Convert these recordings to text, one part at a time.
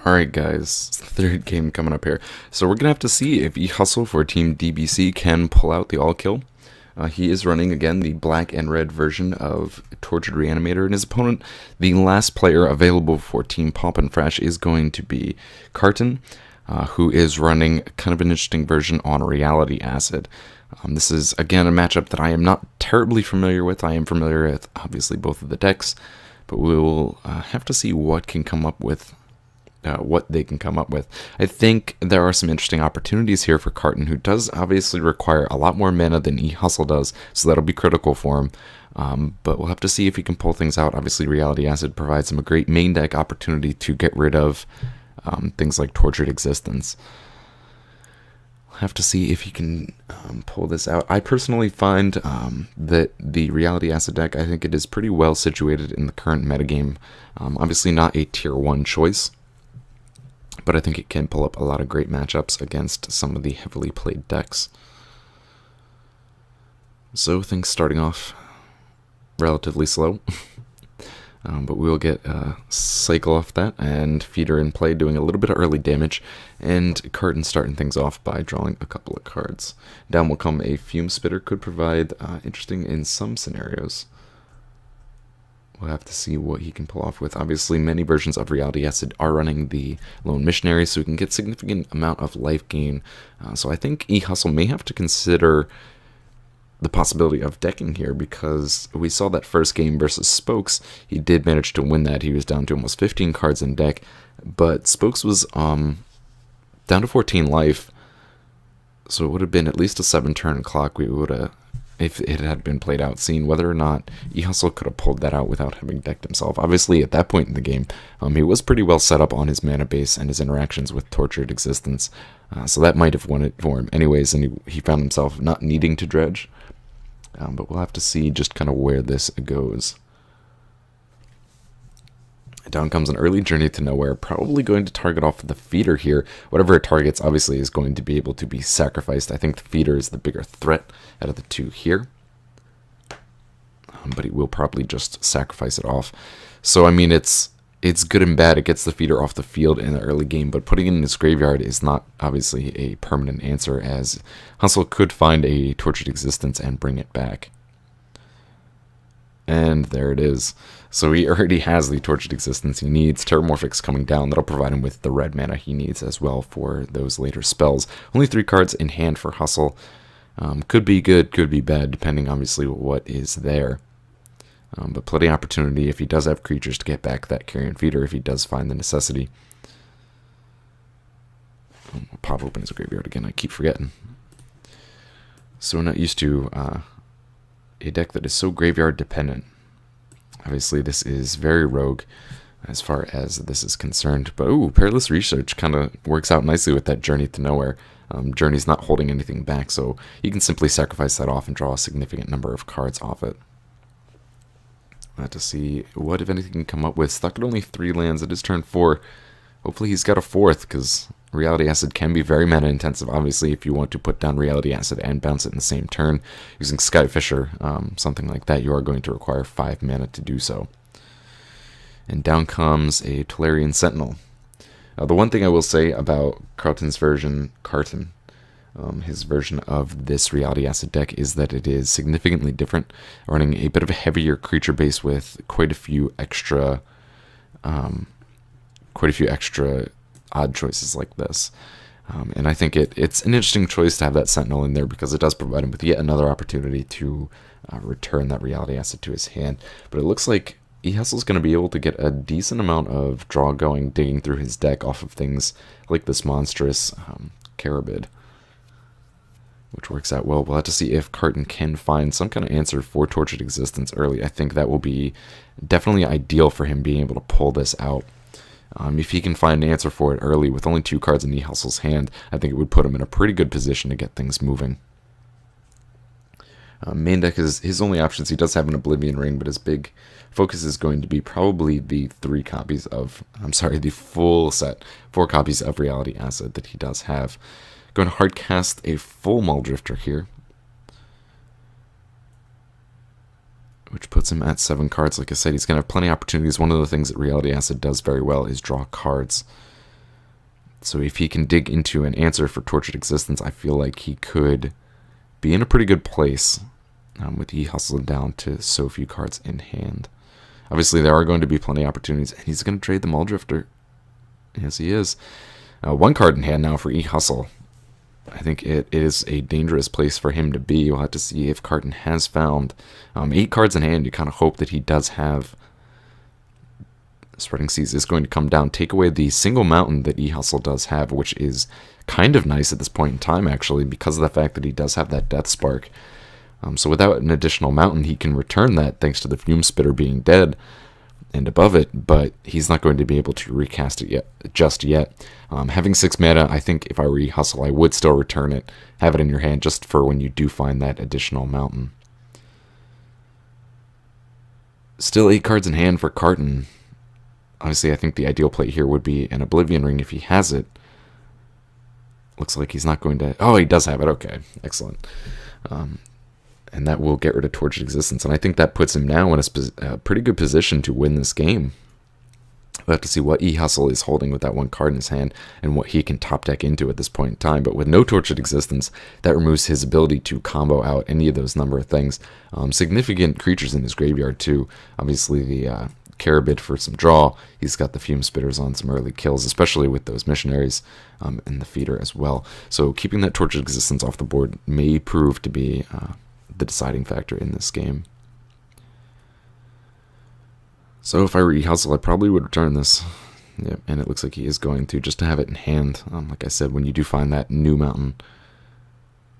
Alright guys, third game coming up here. So we're going to have to see if eHustle for Team DBC can pull out the all-kill. He is running, again, the black and red version of Tortured Reanimator, and his opponent, the last player available for Team Paupen is going to be Carton, who is running kind of an interesting version on Reality Acid. This is, again, a matchup that I am not terribly familiar with. I am familiar with, obviously, both of the decks, but we will have to see what can come up with. What they can come up with. I think there are some interesting opportunities here for Carton, who does obviously require a lot more mana than eHustle does, so that'll be critical for him. But we'll have to see if he can pull things out. Obviously, Reality Acid provides him a great main deck opportunity to get rid of things like Tortured Existence. We'll have to see if he can pull this out. I personally find that the Reality Acid deck, I think it is pretty well situated in the current metagame. Obviously not a tier 1 choice, but I think it can pull up a lot of great matchups against some of the heavily played decks. So things starting off relatively slow, but we will get a cycle off that, and Feeder in play doing a little bit of early damage, and Carton starting things off by drawing a couple of cards. Down will come a Fume Spitter, could provide interesting in some scenarios. We'll have to see what he can pull off with. Obviously, many versions of Reality Acid are running the Lone Missionary, so we can get significant amount of life gain. So I think eHustle may have to consider the possibility of decking here, because we saw that first game versus Spokes. He did manage to win that. He was down to almost 15 cards in deck, but Spokes was down to 14 life, so it would have been at least a 7-turn clock. We would have, if it had been played out, seen whether or not eHustle could have pulled that out without having decked himself. Obviously, at that point in the game, he was pretty well set up on his mana base and his interactions with Tortured Existence, so that might have won it for him anyways, and he found himself not needing to dredge. But we'll have to see just kind of where this goes. Down comes an early Journey to Nowhere, probably going to target off the Feeder here. Whatever it targets, obviously, is going to be able to be sacrificed. I think the Feeder is the bigger threat out of the two here. But he will probably just sacrifice it off. So, I mean, it's good and bad. It gets the Feeder off the field in the early game, but putting it in his graveyard is not, obviously, a permanent answer, as Hustle could find a Tortured Existence and bring it back. And there it is. So he already has the Tortured Existence he needs. Terramorphic's coming down. That'll provide him with the red mana he needs as well for those later spells. Only 3 cards in hand for Hustle. Could be good, could be bad, depending, obviously, what is there. But plenty of opportunity if he does have creatures to get back that Carrion Feeder, if he does find the necessity. I'll pop open his graveyard again, I keep forgetting. So we're not used to a deck that is so graveyard dependent. Obviously this is very rogue as far as this is concerned, but ooh, Perilous Research kind of works out nicely with that Journey to Nowhere. Journey's not holding anything back, so you can simply sacrifice that off and draw a significant number of cards off it. To see what, if anything, can come up with. Stuck at only 3 lands. It is turn 4. Hopefully he's got a 4th, because Reality Acid can be very mana intensive. Obviously, if you want to put down Reality Acid and bounce it in the same turn, using Skyfisher, something like that, you are going to require 5 mana to do so. And down comes a Tolarian Sentinel. The one thing I will say about Carton's version, his version of this Reality Acid deck, is that it is significantly different, running a bit of a heavier creature base with quite a few extra odd choices like this. And I think it's an interesting choice to have that Sentinel in there, because it does provide him with yet another opportunity to return that Reality Acid to his hand. But it looks like eHustle's going to be able to get a decent amount of draw going, digging through his deck off of things like this monstrous Carabid, which works out well. We'll have to see if Carton can find some kind of answer for Tortured Existence early. I think that will be definitely ideal for him being able to pull this out. If he can find an answer for it early with only 2 cards in eHustle's hand, I think it would put him in a pretty good position to get things moving. Main deck is his only options. He does have an Oblivion Ring, but his big focus is going to be probably the the full set, 4 copies of Reality Acid that he does have. Going to hardcast a full Muldrifter here, which puts him at 7 cards. Like I said, he's going to have plenty of opportunities. One of the things that Reality Acid does very well is draw cards. So if he can dig into an answer for Tortured Existence, I feel like he could be in a pretty good place with he hustling down to so few cards in hand. Obviously, there are going to be plenty of opportunities, and he's going to trade the Mull Drifter. Yes, he is. 1 card in hand now for E-Hustle. I think it is a dangerous place for him to be. We'll have to see if Carton has found 8 cards in hand. You kind of hope that he does have. Spreading Seas is going to come down, take away the single mountain that E-Hustle does have, which is kind of nice at this point in time, actually, because of the fact that he does have that Death Spark. So without an additional mountain, he can return that thanks to the Fume Spitter being dead and above it, but he's not going to be able to recast it just yet. Having 6 mana, I think if I were E-Hustle, I would still return it, have it in your hand just for when you do find that additional mountain. Still 8 cards in hand for Carton. Obviously, I think the ideal play here would be an Oblivion Ring if he has it. Looks like he's not going to... Oh, he does have it. Okay, excellent. And that will get rid of Tortured Existence. And I think that puts him now in a pretty good position to win this game. We'll have to see what E-Hustle is holding with that 1 card in his hand and what he can top deck into at this point in time. But with no Tortured Existence, that removes his ability to combo out any of those number of things. Significant creatures in his graveyard, too. Obviously, the Carabid for some draw. He's got the Fume Spitters on some early kills, especially with those Missionaries and the Feeder as well. So keeping that Tortured Existence off the board may prove to be the deciding factor in this game. So if I were E-Hustle, I probably would return this. Yep, and it looks like he is going to, just to have it in hand. Like I said, when you do find that new mountain.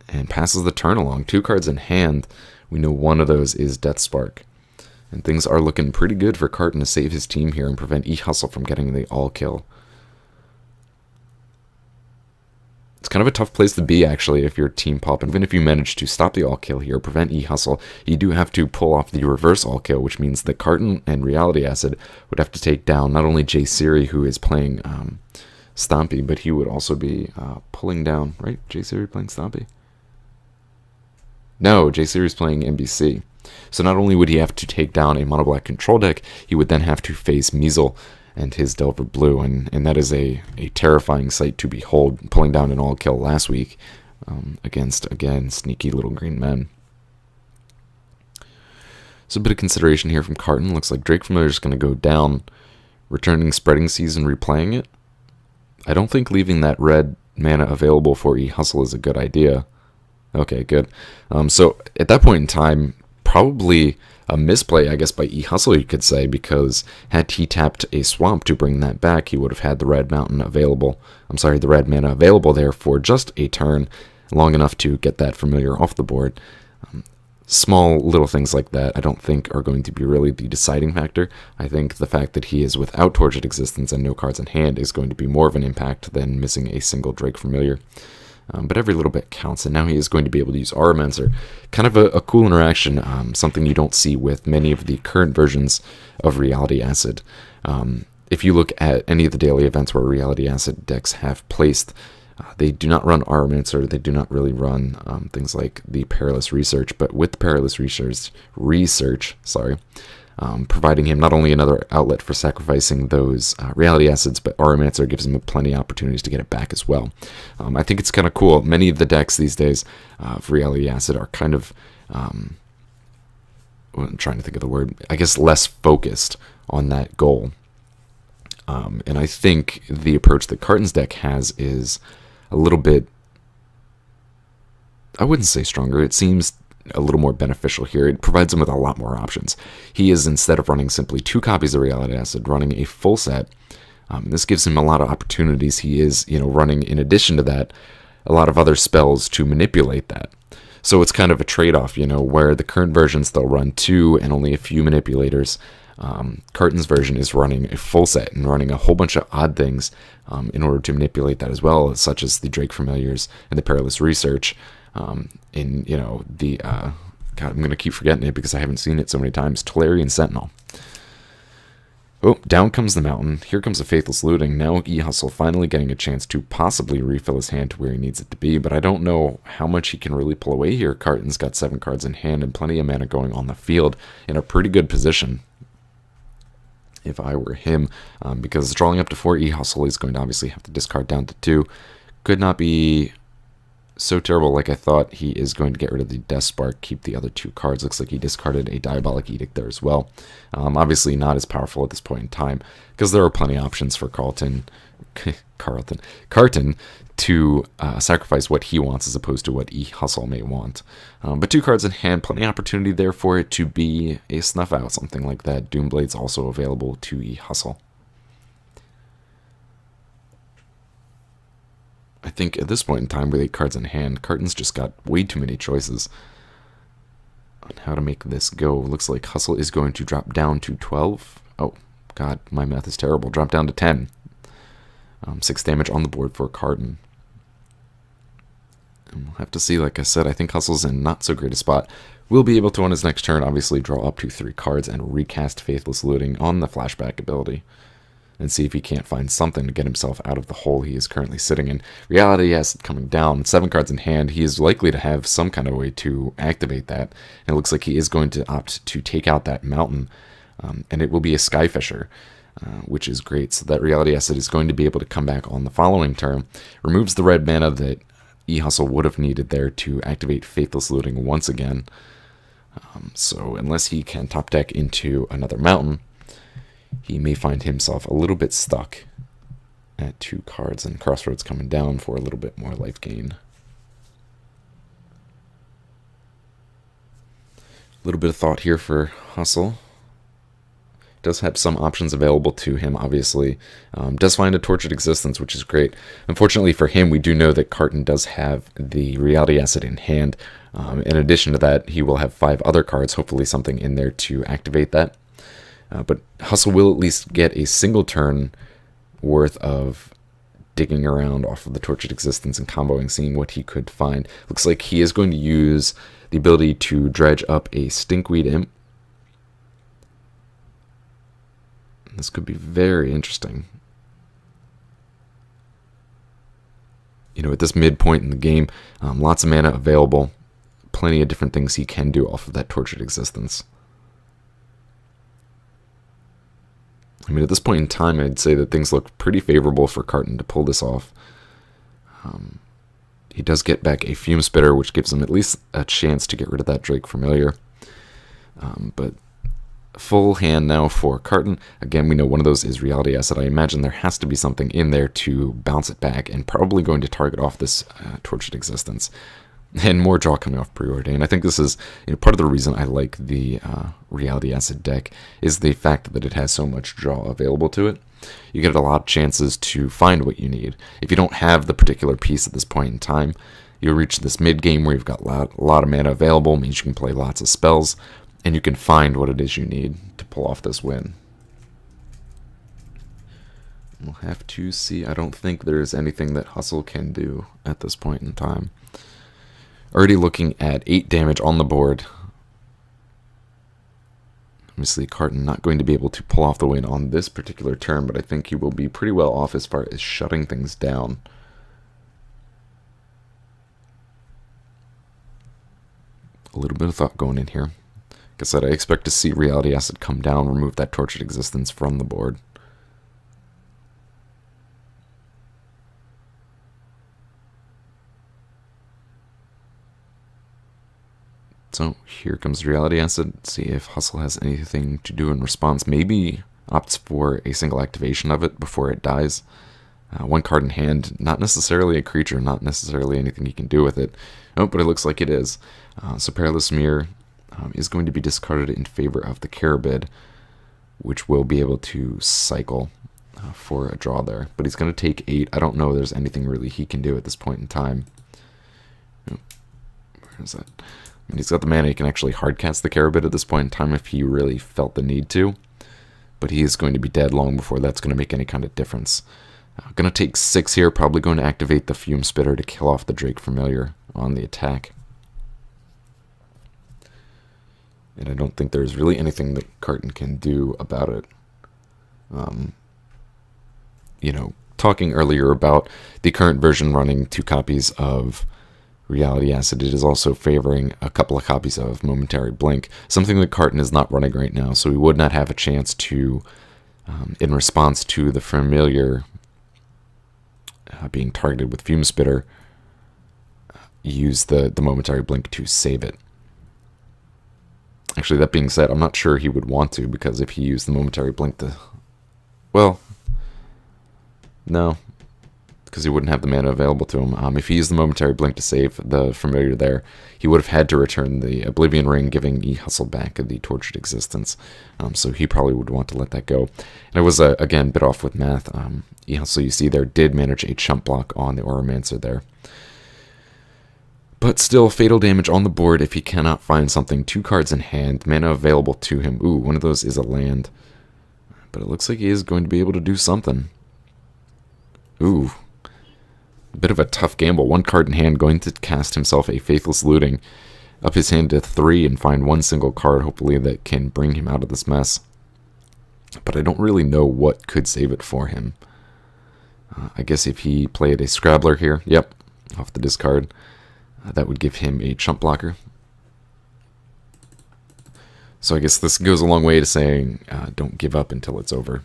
And passes the turn along. 2 cards in hand. We know one of those is Death Spark. And things are looking pretty good for Carton to save his team here and prevent E-Hustle from getting the all-kill. It's kind of a tough place to be, actually, if you're Team Paupen. Even if you manage to stop the all-kill here, prevent E-Hustle, you do have to pull off the reverse all-kill, which means that Carton and Reality Acid would have to take down not only J Siri, who is playing Stompy, but he would also be pulling down... Right? J Siri playing Stompy? No, J Siri's playing NBC. So not only would he have to take down a mono-black control deck, he would then have to face Measle and his Delver Blue, and that is a terrifying sight to behold, pulling down an all-kill last week against, again, sneaky little green men. So a bit of consideration here from Carton. Looks like Drake Familiar is going to go down, returning Spreading Seas and replaying it. I don't think leaving that red mana available for E-Hustle is a good idea. Okay, good. So at that point in time, probably a misplay, I guess, by E-Hustle, you could say, because had he tapped a swamp to bring that back, he would have had the red mountain available. I'm sorry, the red mana available there for just a turn, long enough to get that familiar off the board. Small little things like that I don't think are going to be really the deciding factor. I think the fact that he is without Tortured Existence and no cards in hand is going to be more of an impact than missing a single Drake Familiar. But every little bit counts, and now he is going to be able to use Auramancer. Kind of a cool interaction, something you don't see with many of the current versions of Reality Acid. If you look at any of the daily events where Reality Acid decks have placed, they do not run Auramancer, they do not really run things like the Perilous Research, but with the Perilous Research, providing him not only another outlet for sacrificing those Reality Acids, but Auramancer gives him plenty of opportunities to get it back as well. I think it's kind of cool. Many of the decks these days of Reality Acid are kind of, I'm trying to think of the word, I guess less focused on that goal. And I think the approach that Carton's deck has is a little bit, I wouldn't say stronger, it seems a little more beneficial here. It provides him with a lot more options. He is, instead of running simply 2 copies of Reality Acid, running a full set. This gives him a lot of opportunities. He is, running, in addition to that, a lot of other spells to manipulate that. So it's kind of a trade-off, where the current versions, they'll run 2 and only a few manipulators. Carton's version is running a full set and running a whole bunch of odd things in order to manipulate that as well, such as the Drake Familiars and the Perilous Research. God, I'm going to keep forgetting it because I haven't seen it so many times. Tolarian Sentinel. Oh, down comes the mountain. Here comes a Faithless Looting. Now E-Hustle finally getting a chance to possibly refill his hand to where he needs it to be, but I don't know how much he can really pull away here. Carton's got 7 cards in hand and plenty of mana going on the field in a pretty good position. if I were him, because drawing up to 4 E-Hustle is going to obviously have to discard down to 2. Could not be so terrible like I thought. He is going to get rid of the Death Spark, keep the other 2 cards. Looks like he discarded a Diabolic Edict there as well. Obviously not as powerful at this point in time, because there are plenty of options for Carton to sacrifice what he wants as opposed to what E-Hustle may want. But 2 cards in hand, plenty of opportunity there for it to be a snuff out, something like that. Doomblade's also available to E-Hustle. I think at this point in time, with 8 cards in hand, Carton's just got way too many choices on how to make this go. Looks like Hustle is going to drop down to 12. Oh, God, my math is terrible. Drop down to 10. 6 damage on the board for Carton. And we'll have to see, like I said, I think Hustle's in not so great a spot. Will be able to, on his next turn, obviously draw up to 3 cards and recast Faithless Looting on the flashback ability, and see if he can't find something to get himself out of the hole he is currently sitting in. Reality Acid coming down, 7 cards in hand. He is likely to have some kind of way to activate that. And it looks like he is going to opt to take out that mountain, and it will be a Skyfisher, which is great. So that Reality Acid is going to be able to come back on the following turn. Removes the red mana that E-Hustle would have needed there to activate Faithless Looting once again. So unless he can top deck into another mountain, he may find himself a little bit stuck at 2 cards, and Crossroads coming down for a little bit more life gain. A little bit of thought here for Hustle. Does have some options available to him, obviously. Does find a Tortured Existence, which is great. Unfortunately for him, we do know that Carton does have the Reality Acid in hand. In addition to that, he will have 5 other cards, hopefully something in there to activate that. But Hustle will at least get a single turn worth of digging around off of the Tortured Existence and comboing, seeing what he could find. Looks like he is going to use the ability to dredge up a Stinkweed Imp. This could be very interesting. You know, at this midpoint in the game, lots of mana available. Plenty of different things he can do off of that Tortured Existence. I mean, at this point in time, I'd say that things look pretty favorable for Carton to pull this off. He does get back a Fume Spitter, which gives him at least a chance to get rid of that Drake Familiar. But full hand now for Carton. Again, we know one of those is Reality Acid. I imagine there has to be something in there to bounce it back, and probably going to target off this Tortured Existence. And more draw coming off Preordain. I think this is part of the reason I like the Reality Acid deck is the fact that it has so much draw available to it. You get a lot of chances to find what you need. If you don't have the particular piece at this point in time, you'll reach this mid-game where you've got a lot of mana available, means you can play lots of spells, and you can find what it is you need to pull off this win. We'll have to see. I don't think there's anything that Hustle can do at this point in time. Already looking at 8 damage on the board. Obviously, Carton not going to be able to pull off the win on this particular turn, but I think he will be pretty well off as far as shutting things down. A little bit of thought going in here. Like I said, I expect to see Reality Acid come down, remove that Tortured Existence from the board. So here comes Reality Acid. See if Hustle has anything to do in response. Maybe opts for a single activation of it before it dies. 1 card in hand, not necessarily a creature, not necessarily anything he can do with it. Oh, but it looks like it is. So Perilous Mirror is going to be discarded in favor of the Carabid, which will be able to cycle for a draw there. But he's going to take 8. I don't know if there's anything really he can do at this point in time. Oh, where is that? I mean, he's got the mana, he can actually hardcast the Carabid at this point in time if he really felt the need to. But he is going to be dead long before that's going to make any kind of difference. Going to take 6 here, probably going to activate the Fume Spitter to kill off the Drake Familiar on the attack. And I don't think there's really anything that Carton can do about it. Talking earlier about the current version running 2 copies of Reality Acid, it is also favoring a couple of copies of Momentary Blink, something that Carton is not running right now, so he would not have a chance to in response to the familiar being targeted with Fume Spitter, use the momentary blink to save it. Actually, that being said, I'm not sure he would want to, because if he used the momentary blink to... Well, no, because he wouldn't have the mana available to him. If he used the momentary blink to save the familiar there, he would have had to return the Oblivion Ring, giving E-Hustle back the Tortured Existence. So he probably would want to let that go. And I was, again, bit off with math. E-Hustle, you see there, did manage a chump block on the Auramancer there. But still, fatal damage on the board if he cannot find something. 2 cards in hand, mana available to him. Ooh, one of those is a land. But it looks like he is going to be able to do something. Ooh. A bit of a tough gamble. 1 card in hand, going to cast himself a Faithless Looting. Up his hand to 3 and find 1 single card, hopefully, that can bring him out of this mess. But I don't really know what could save it for him. I guess if he played a Scrabbler here, yep, off the discard, that would give him a chump blocker. So I guess this goes a long way to saying don't give up until it's over.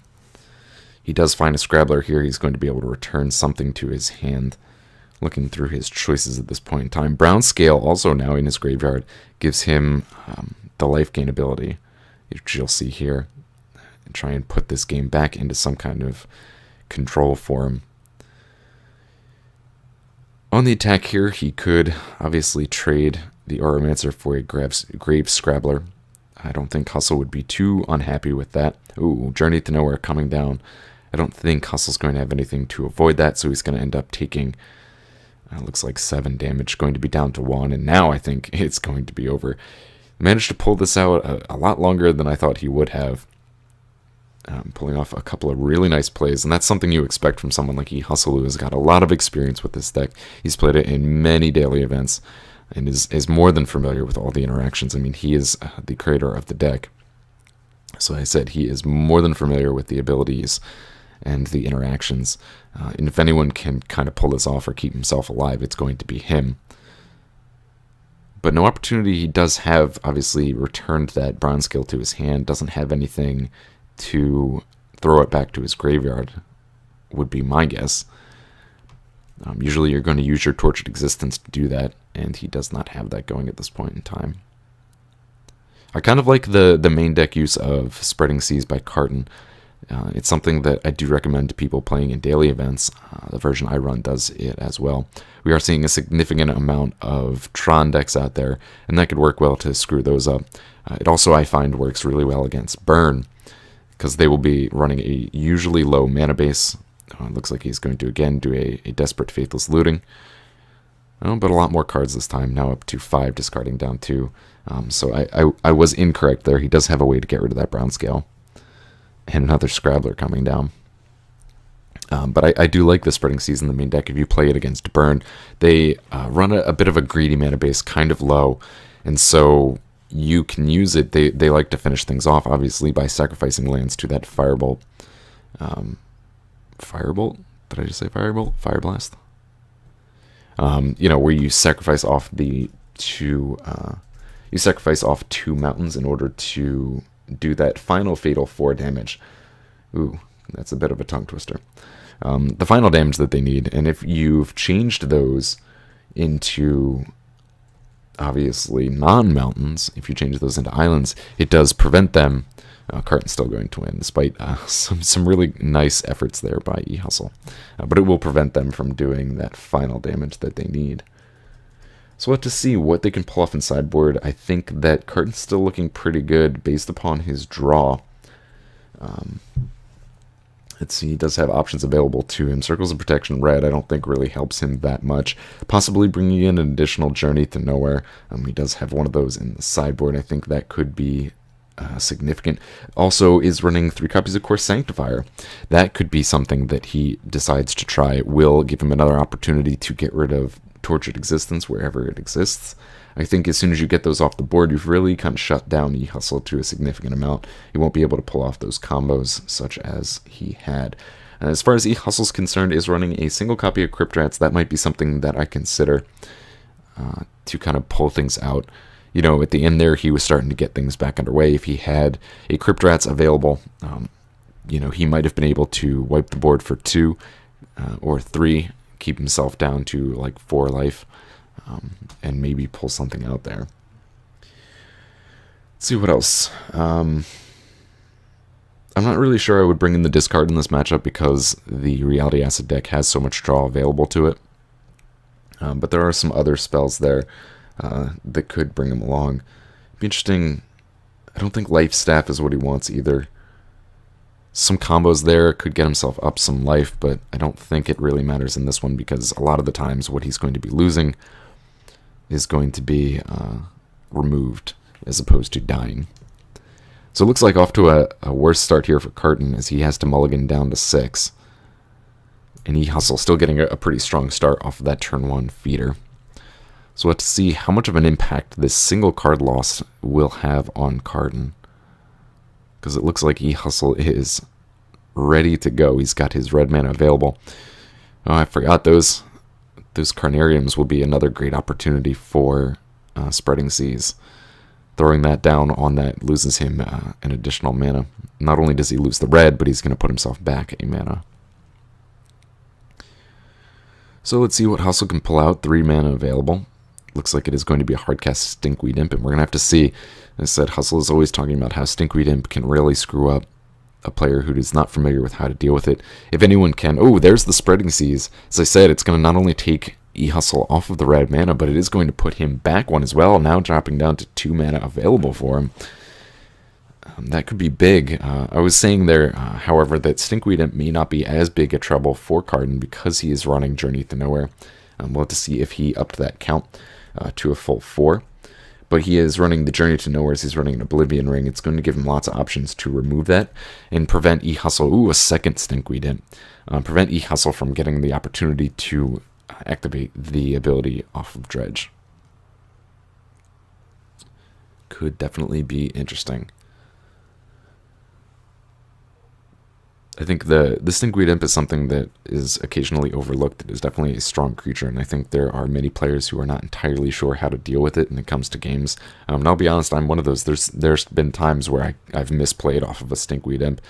He does find a Scrabbler here. He's going to be able to return something to his hand. Looking through his choices at this point in time. Brown Scale, also now in his graveyard, gives him the life gain ability, which you'll see here. And try and put this game back into some kind of control for him. On the attack here, he could obviously trade the Auramancer for a Grave Scrabbler. I don't think Hustle would be too unhappy with that. Ooh, Journey to Nowhere coming down. I don't think Hustle's going to have anything to avoid that, so he's going to end up taking, looks like 7 damage, going to be down to 1, and now I think it's going to be over. Managed to pull this out a lot longer than I thought he would have. Pulling off a couple of really nice plays, and that's something you expect from someone like E-Hustle, who has got a lot of experience with this deck. He's played it in many daily events, and is more than familiar with all the interactions. I mean, he is the creator of the deck. So I said he is more than familiar with the abilities and the interactions. And if anyone can kind of pull this off or keep himself alive, it's going to be him. But no opportunity. He does have, obviously, returned that Bronze Skill to his hand. Doesn't have anything to throw it back to his graveyard, would be my guess. Usually you're going to use your Tortured Existence to do that, and he does not have that going at this point in time. I kind of like the main deck use of Spreading Seas by Carton. It's something that I do recommend to people playing in daily events. The version I run does it as well. We are seeing a significant amount of Tron decks out there, and that could work well to screw those up. It also, I find, works really well against Burn, because they will be running a usually low mana base. It looks like he's going to again do a Desperate Faithless Looting. But a lot more cards this time, now up to 5, discarding down 2. So I was incorrect there. He does have a way to get rid of that Brown Scale. And another Scrabbler coming down. But I do like the Spreading Seas in the main deck. If you play it against Burn, they run a bit of a greedy mana base, kind of low. And so you can use it. They like to finish things off, obviously, by sacrificing lands to that Firebolt. Firebolt? Did I just say Firebolt? Fire Blast? Where you sacrifice off the two... you sacrifice off 2 mountains in order to do that final fatal 4 damage. Ooh, that's a bit of a tongue twister. The final damage that they need, and if you've changed those into... obviously non-mountains, if you change those into islands, it does prevent them. Carton's still going to win, despite some really nice efforts there by E-Hustle. But it will prevent them from doing that final damage that they need. So we'll have to see what they can pull off in sideboard. I think that Carton's still looking pretty good based upon his draw. Let's see, he does have options available to him. Circles of Protection red I don't think really helps him that much. Possibly bringing in an additional Journey to Nowhere. He does have one of those in the sideboard. I think that could be significant. Also is running 3 copies of Core Sanctifier. That could be something that he decides to try. It will give him another opportunity to get rid of Tortured Existence wherever it exists. I think as soon as you get those off the board, you've really kind of shut down E-Hustle to a significant amount. You won't be able to pull off those combos such as he had. As far as E-Hustle's concerned, is running a single copy of Crypt Rats. That might be something that I consider to kind of pull things out. At the end there, he was starting to get things back underway. If he had a Crypt Rats available, you know, he might have been able to wipe the board for 2 or 3, keep himself down to like 4 life, and maybe pull something out there. Let's see what else. I'm not really sure I would bring in the discard in this matchup because the Reality Acid deck has so much draw available to it. But there are some other spells there that could bring him along. It'd be interesting. I don't think Life Staff is what he wants either. Some combos there could get himself up some life, but I don't think it really matters in this one because a lot of the times what he's going to be losing is going to be removed as opposed to dying. So it looks like off to a worse start here for Carton as he has to mulligan down to 6. And E-Hustle still getting a pretty strong start off of that turn 1 feeder. So we'll have to see how much of an impact this single card loss will have on Carton. Because it looks like E-Hustle is ready to go. He's got his red mana available. Oh, I forgot those Carnariums will be another great opportunity for Spreading Seas. Throwing that down on that loses him an additional mana. Not only does he lose the red, but he's going to put himself back a mana. So let's see what Hustle can pull out. 3 mana available. Looks like it is going to be a hardcast Stinkweed Imp, and we're going to have to see. As I said, Hustle is always talking about how Stinkweed Imp can really screw up a player who is not familiar with how to deal with it. If anyone can... Oh, there's the Spreading Seas. As I said, it's going to not only take E-Hustle off of the red mana, but it is going to put him back 1 as well, now dropping down to 2 mana available for him. That could be big. I was saying there, however, that Stinkweed Imp may not be as big a trouble for Carton because he is running Journey to Nowhere. We'll have to see if he upped that count to a full 4. But he is running the Journey to Nowhere as he's running an Oblivion Ring. It's going to give him lots of options to remove that and prevent E-Hustle. Ooh, a second Stinkweed Imp. Prevent E-Hustle from getting the opportunity to activate the ability off of Dredge. Could definitely be interesting. I think the Stinkweed Imp is something that is occasionally overlooked. It is definitely a strong creature, and I think there are many players who are not entirely sure how to deal with it when it comes to games. And I'll be honest, I'm one of those. There's been times where I've misplayed off of a Stinkweed Imp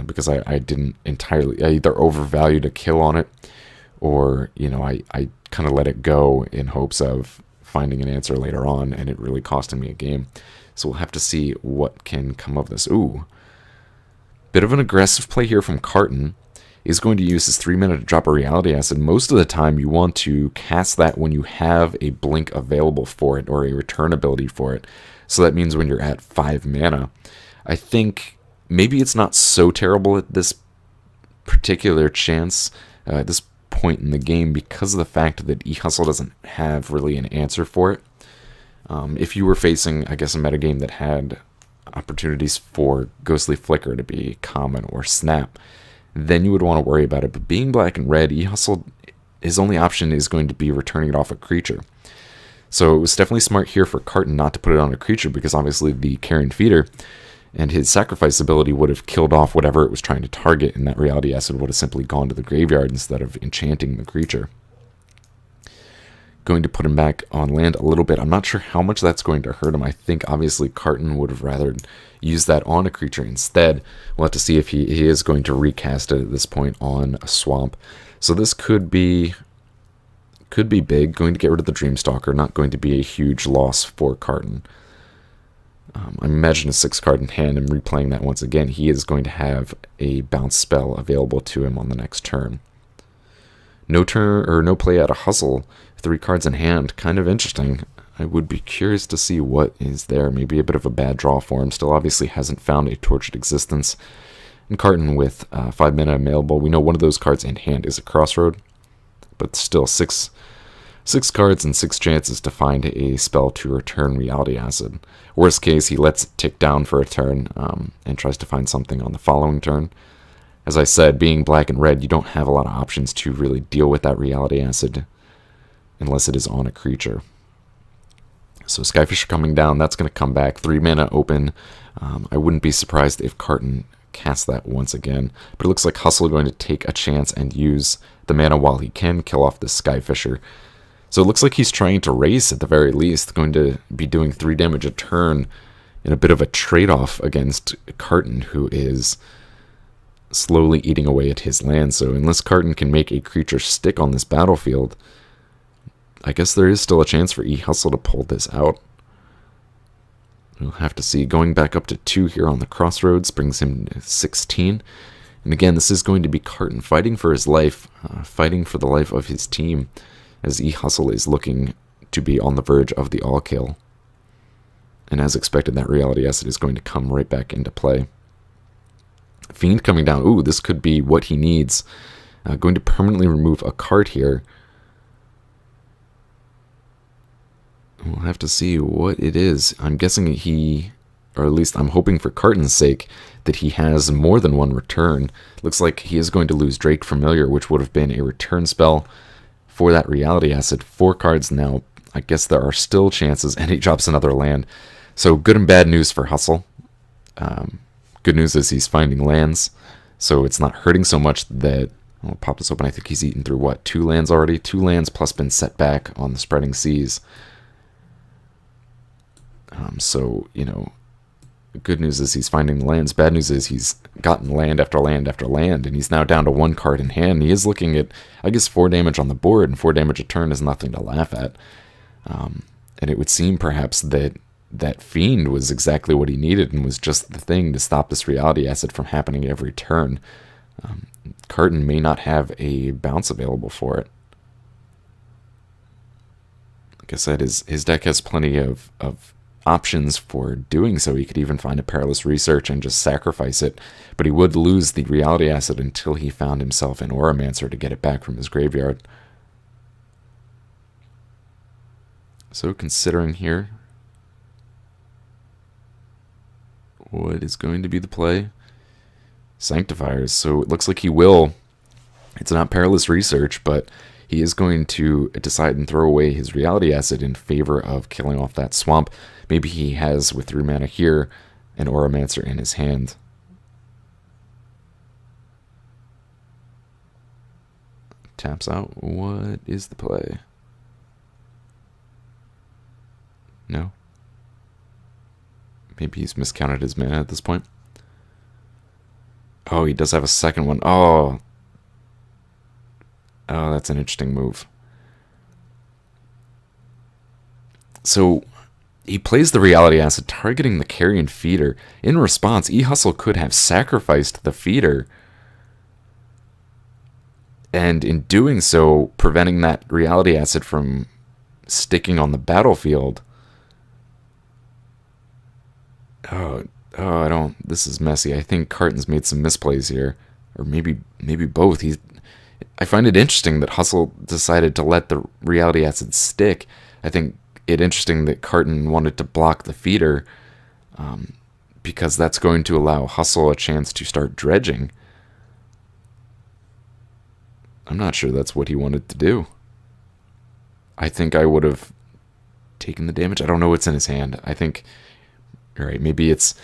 because I didn't entirely... I either overvalued a kill on it, or, you know, I kind of let it go in hopes of finding an answer later on, and it really costing me a game. So we'll have to see what can come of this. Ooh. Bit of an aggressive play here from Carton. Is going to use his 3 mana to drop a Reality Acid. Most of the time you want to cast that when you have a blink available for it or a return ability for it. So that means when you're at 5 mana. I think maybe it's not so terrible at this particular chance, at this point in the game, because of the fact that E-Hustle doesn't have really an answer for it. If you were facing, I guess, a metagame that had opportunities for Ghostly Flicker to be common or Snap, then you would want to worry about it. But being black and red, E-Hustle, his only option is going to be returning it off a creature. So it was definitely smart here for Carton not to put it on a creature, because obviously the Carrion Feeder and his sacrifice ability would have killed off whatever it was trying to target, and that Reality Acid would have simply gone to the graveyard instead of enchanting the creature. Going to put him back on land a little bit. I'm not sure how much that's going to hurt him. I think obviously Carton would have rather used that on a creature instead. We'll have to see if he is going to recast it at this point on a swamp. So this could be big. Going to get rid of the Dreamstalker. Not going to be a huge loss for Carton. I imagine a 6-card in hand and replaying that once again. He is going to have a bounce spell available to him on the next turn. No turn or no play out of Hustle. 3 cards in hand, kind of interesting. I would be curious to see what is there. Maybe a bit of a bad draw for him. Still obviously hasn't found a Tortured Existence. And Carton with 5 mana available. We know one of those cards in hand is a Crossroad, but still 6 cards and 6 chances to find a spell to return Reality Acid. Worst case, he lets it tick down for a turn and tries to find something on the following turn. As I said, being black and red, you don't have a lot of options to really deal with that Reality Acid unless it is on a creature. So Skyfisher coming down, that's going to come back. 3 mana open. I wouldn't be surprised if Carton casts that once again. But it looks like Hustle going to take a chance and use the mana while he can kill off this Skyfisher. So it looks like he's trying to race at the very least. Going to be doing 3 damage a turn in a bit of a trade-off against Carton, who is slowly eating away at his land. So unless Carton can make a creature stick on this battlefield, I guess there is still a chance for eHustle to pull this out. We'll have to see. Going back up to 2 here on the crossroads brings him to 16. And again, this is going to be Carton fighting for his life, fighting for the life of his team, as eHustle is looking to be on the verge of the all kill. And as expected, that reality asset is going to come right back into play. Fiend coming down. Ooh, this could be what he needs. Going to permanently remove a card here. We'll have to see what it is. I'm guessing he, or at least I'm hoping for Carton's sake, that he has more than one return. Looks like he is going to lose Drake Familiar, which would have been a return spell for that reality asset. 4 cards now. I guess there are still chances, and he drops another land. So good and bad news for Hustle. Good news is he's finding lands, so it's not hurting so much that... I'll pop this open. I think he's eaten through, what, 2 lands already? 2 lands plus been set back on the Spreading Seas. So, you know, good news is he's finding lands. Bad news is he's gotten land after land after land, and he's now down to 1 card in hand. He is looking at, I guess, 4 damage on the board, and 4 damage a turn is nothing to laugh at. And it would seem perhaps that that Fiend was exactly what he needed and was just the thing to stop this reality asset from happening every turn. Carton may not have a bounce available for it. Like I said, his deck has plenty of options for doing so. He could even find a Perilous Research and just sacrifice it, but he would lose the reality asset until he found himself an Auramancer to get it back from his graveyard. So considering here, what is going to be the play? Sanctifiers. So it looks like he will. It's not Perilous Research, but he is going to decide and throw away his reality asset in favor of killing off that swamp. Maybe he has, with 3 mana here, an Auramancer in his hand. Taps out. What is the play? No? Maybe he's miscounted his mana at this point. Oh, he does have a second one. Oh, that's an interesting move. So he plays the reality asset, targeting the Carrion Feeder. In response, eHustle could have sacrificed the feeder, and in doing so, preventing that reality asset from sticking on the battlefield. I don't... This is messy. I think Carton's made some misplays here. Or maybe both. I find it interesting that Hustle decided to let the reality asset stick. I think it interesting that Carton wanted to block the feeder, because that's going to allow Hustle a chance to start dredging. I'm not sure that's what he wanted to do. I think I would have taken the damage. I don't know what's in his hand. I think... All right, maybe it's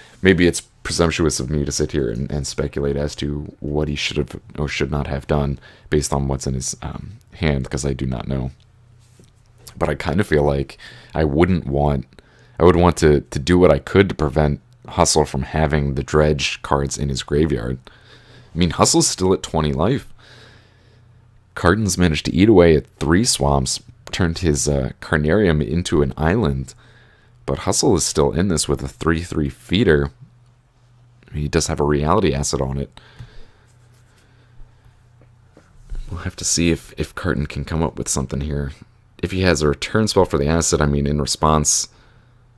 presumptuous of me to sit here and speculate as to what he should have or should not have done based on what's in his hand, because I do not know. But I kind of feel like I would want to do what I could to prevent Hustle from having the dredge cards in his graveyard. I mean, Hustle's still at 20 life. Carton's managed to eat away at 3 swamps, turned his Carnarium into an island. But Hustle is still in this with a 3/3 feeder. He does have a reality asset on it. We'll have to see if Carton can come up with something here. If he has a return spell for the asset, I mean, in response,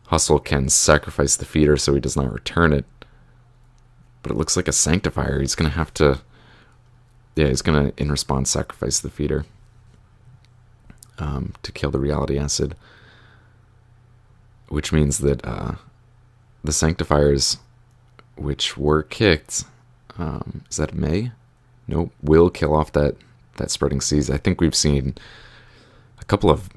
Hustle can sacrifice the feeder so he does not return it. But it looks like a Sanctifier. He's going to have to... Yeah, he's going to, in response, sacrifice the feeder to kill the reality asset. Which means that the Sanctifiers, which were kicked, is that May? Nope, will kill off that Spreading Seas. I think we've seen a couple of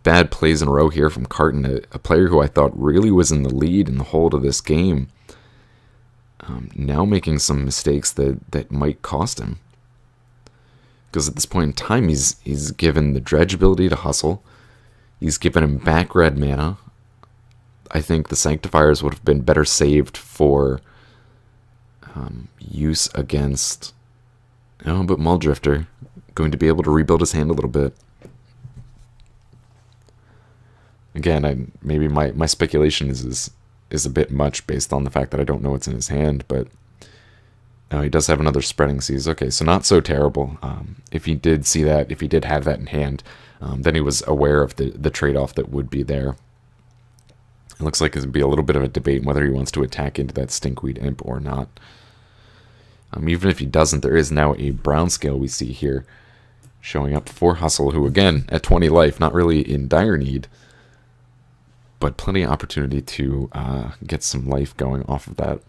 bad plays in a row here from Carton, a player who I thought really was in the lead in the whole of this game, now making some mistakes that might cost him. Because at this point in time, he's given the dredge ability to Hustle. He's given him back red mana. I think the Sanctifiers would have been better saved for use against... Oh, but Muldrifter going to be able to rebuild his hand a little bit. Again, maybe my speculation is a bit much based on the fact that I don't know what's in his hand, but no, he does have another Spreading Seas. Okay, so not so terrible. If he did see that, if he did have that in hand, then he was aware of the trade-off that would be there. It looks like it would be a little bit of a debate whether he wants to attack into that Stinkweed Imp or not. Even if he doesn't, there is now a brown scale we see here showing up for Hustle, who again, at 20 life, not really in dire need, but plenty of opportunity to get some life going off of that.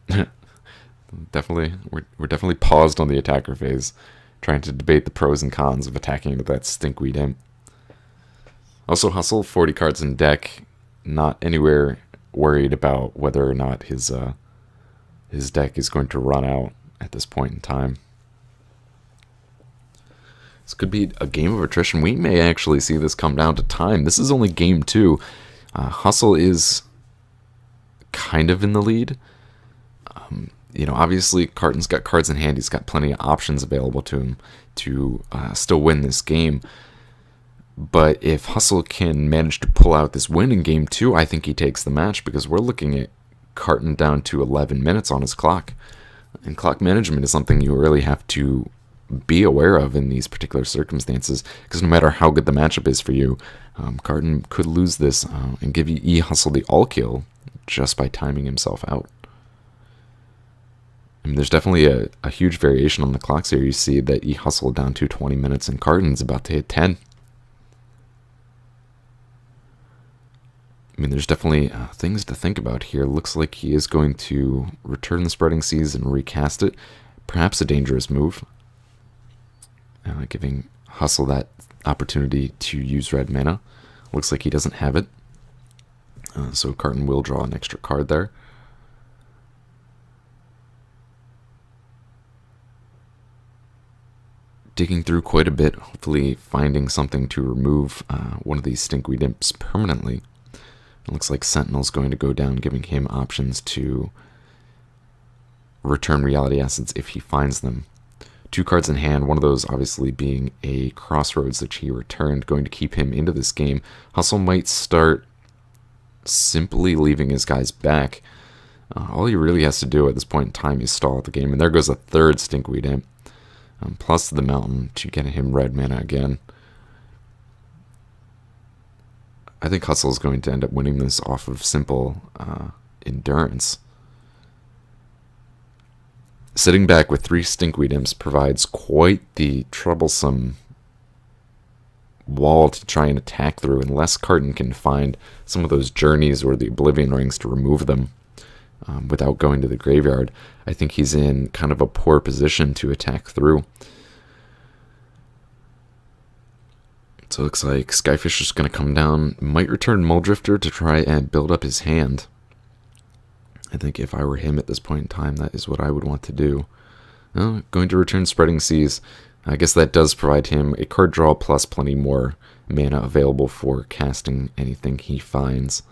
We're definitely paused on the attacker phase, trying to debate the pros and cons of attacking into that Stinkweed Imp. Also, Hustle, 40 cards in deck, not anywhere worried about whether or not his deck is going to run out at this point in time. This could be a game of attrition. We may actually see this come down to time. This is only game 2. Hustle is kind of in the lead. Obviously, Carton's got cards in hand. He's got plenty of options available to him to still win this game. But if Hustle can manage to pull out this win in game 2, I think he takes the match, because we're looking at Carton down to 11 minutes on his clock. And clock management is something you really have to be aware of in these particular circumstances, because no matter how good the matchup is for you, Carton could lose this and give you E-Hustle the all-kill just by timing himself out. I mean, there's definitely a huge variation on the clocks here. You see that E-Hustle down to 20 minutes and Carton's about to hit 10. I mean, there's definitely things to think about here. Looks like he is going to return the Spreading Seas and recast it. Perhaps a dangerous move. Giving Hustle that opportunity to use red mana. Looks like he doesn't have it. So Carton will draw an extra card there. Digging through quite a bit, hopefully finding something to remove one of these Stinkweed Imps permanently. It looks like Sentinel's going to go down, giving him options to return reality assets if he finds them. 2 cards in hand, one of those obviously being a Crossroads that he returned, going to keep him into this game. Hustle might start simply leaving his guys back. All he really has to do at this point in time is stall out the game, and there goes a 3rd Stinkweed Imp, plus the Mountain to get him red mana again. I think Hustle is going to end up winning this off of simple endurance. Sitting back with 3 Stinkweed Imps provides quite the troublesome wall to try and attack through, unless Carton can find some of those journeys or the Oblivion Rings to remove them without going to the graveyard. I think he's in kind of a poor position to attack through. So it looks like Skyfish is going to come down, might return Muldrifter to try and build up his hand. I think if I were him at this point in time, that is what I would want to do. Going to return Spreading Seas. I guess that does provide him a card draw plus plenty more mana available for casting anything he finds.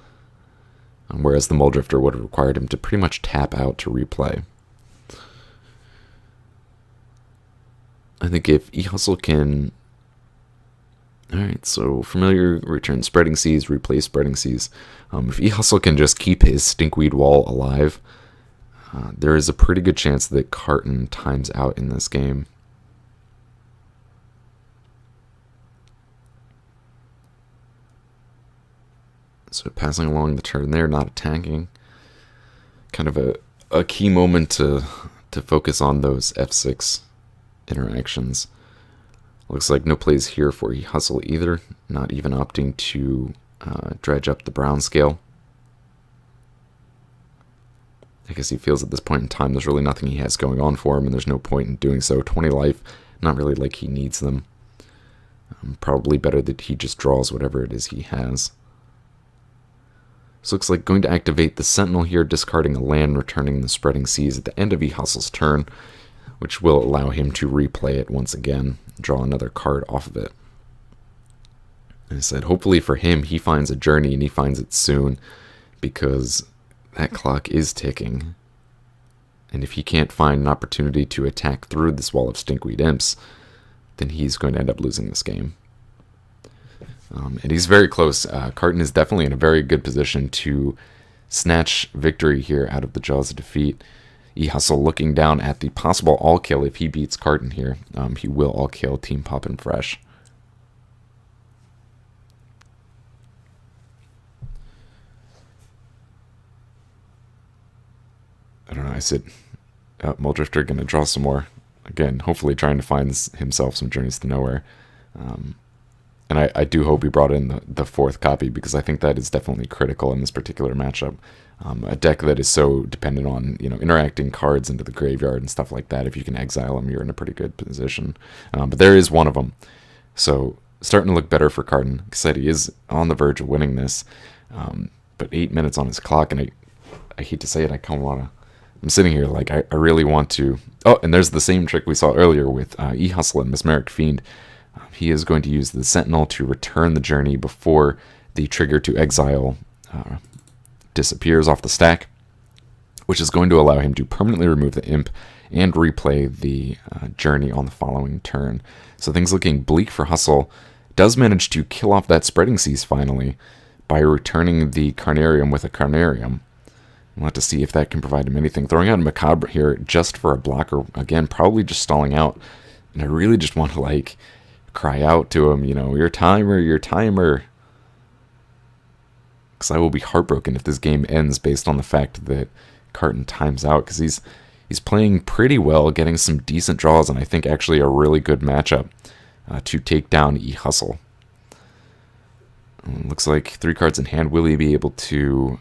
Whereas the Muldrifter would have required him to pretty much tap out to replay. I think if E-Hustle can... Alright, so Familiar, return Spreading Seas, replace Spreading Seas. If E-Hustle can just keep his Stinkweed wall alive, there is a pretty good chance that Carton times out in this game. So passing along the turn there, not attacking. Kind of a key moment to focus on those F6 interactions. Looks like no plays here for E-Hustle either, not even opting to dredge up the brown scale. I guess he feels at this point in time there's really nothing he has going on for him, and there's no point in doing so. 20 life, not really like he needs them. Probably better that he just draws whatever it is he has. This looks like going to activate the Sentinel here, discarding a land, returning the Spreading Seas at the end of E-Hustle's turn, which will allow him to replay it once again, draw another card off of it. I said, hopefully for him, he finds a journey and he finds it soon, because that clock is ticking. And if he can't find an opportunity to attack through this wall of Stinkweed Imps, then he's going to end up losing this game. And he's very close. Carton is definitely in a very good position to snatch victory here out of the jaws of defeat. eHustle looking down at the possible all-kill if he beats Carton here. He will all-kill Team Paupen Fresh. I don't know, I said, Muldrifter going to draw some more. Again, hopefully trying to find himself some Journeys to Nowhere. And I do hope he brought in the fourth copy, because I think that is definitely critical in this particular matchup. A deck that is so dependent on, interacting cards into the graveyard and stuff like that. If you can exile them, you're in a pretty good position. But there is one of them. So starting to look better for Carton. Like I said, he is on the verge of winning this. But 8 minutes on his clock, and I hate to say it, I kind of want to... I'm sitting here like I really want to... Oh, and there's the same trick we saw earlier with eHustle and Mesmeric Fiend. He is going to use the Sentinel to return the journey before the trigger to exile disappears off the stack, which is going to allow him to permanently remove the imp and replay the journey on the following turn. So things looking bleak for Hustle. Does manage to kill off that Spreading Seas finally by returning the Carnarium with a Carnarium. We'll have to see if that can provide him anything. Throwing out a Macabre here just for a blocker. Again, probably just stalling out. And I really just want to, cry out to him, your timer, your timer. Because I will be heartbroken if this game ends based on the fact that Carton times out. Because he's playing pretty well, getting some decent draws, and I think actually a really good matchup to take down eHustle. Looks like 3 cards in hand. Will he be able to...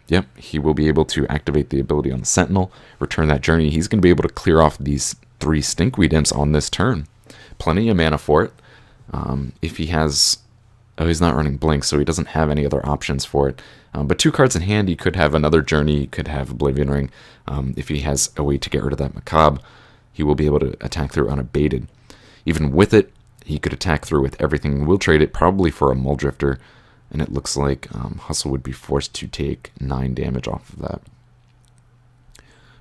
yep, he will be able to activate the ability on the Sentinel, return that journey. He's going to be able to clear off these 3 Stinkweed Imps on this turn. Plenty of mana for it. If he has... Oh, he's not running Blink, so he doesn't have any other options for it. But 2 cards in hand, he could have another journey, he could have Oblivion Ring. If he has a way to get rid of that Macabre, he will be able to attack through unabated. Even with it, he could attack through with everything. We'll trade it probably for a Muldrifter, and it looks like Hustle would be forced to take 9 damage off of that.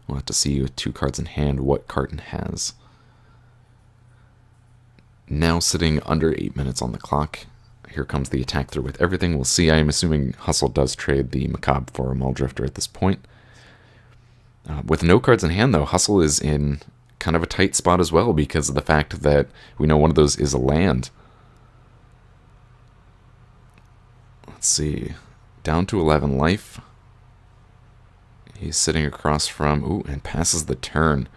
We'll have to see with 2 cards in hand what Carton has. Now sitting under 8 minutes on the clock. Here comes the attack through with everything. We'll see. I am assuming Hustle does trade the Macabre for a Muldrifter at this point. With no cards in hand, though, Hustle is in kind of a tight spot as well, because of the fact that we know one of those is a land. Let's see. Down to 11 life. He's sitting across from... Ooh, and passes the turn.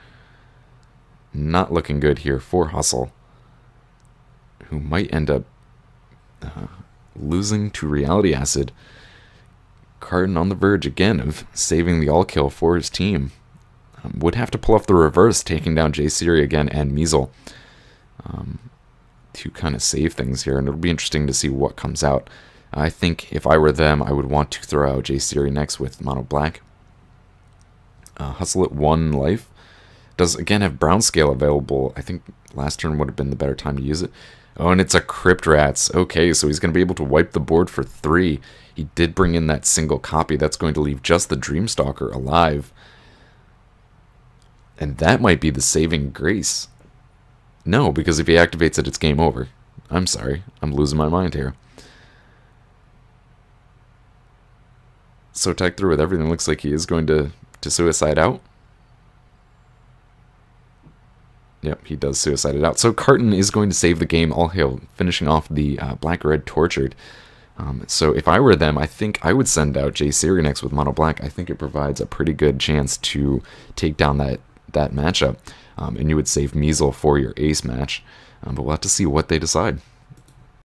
Not looking good here for Hustle, who might end up losing to Reality Acid. Carton on the verge again of saving the all-kill for his team. Would have to pull off the reverse, taking down J-Siri again and Measle to kind of save things here, and it'll be interesting to see what comes out. I think if I were them, I would want to throw out J-Siri next with Mono Black. Hustle at 1 life. Does again have Brown Scale available. I think last turn would have been the better time to use it. Oh, and it's a Crypt Rats. Okay, so he's going to be able to wipe the board for 3. He did bring in that single copy. That's going to leave just the Dreamstalker alive. And that might be the saving grace. No, because if he activates it, it's game over. I'm sorry. I'm losing my mind here. So attack through with everything. Looks like he is going to suicide out. Yep, he does suicide it out. So Carton is going to save the game. All hail, finishing off the Black-Red Tortured. So if I were them, I think I would send out J-Siri next with Mono Black. I think it provides a pretty good chance to take down that matchup. And you would save Measle for your ace match. But we'll have to see what they decide.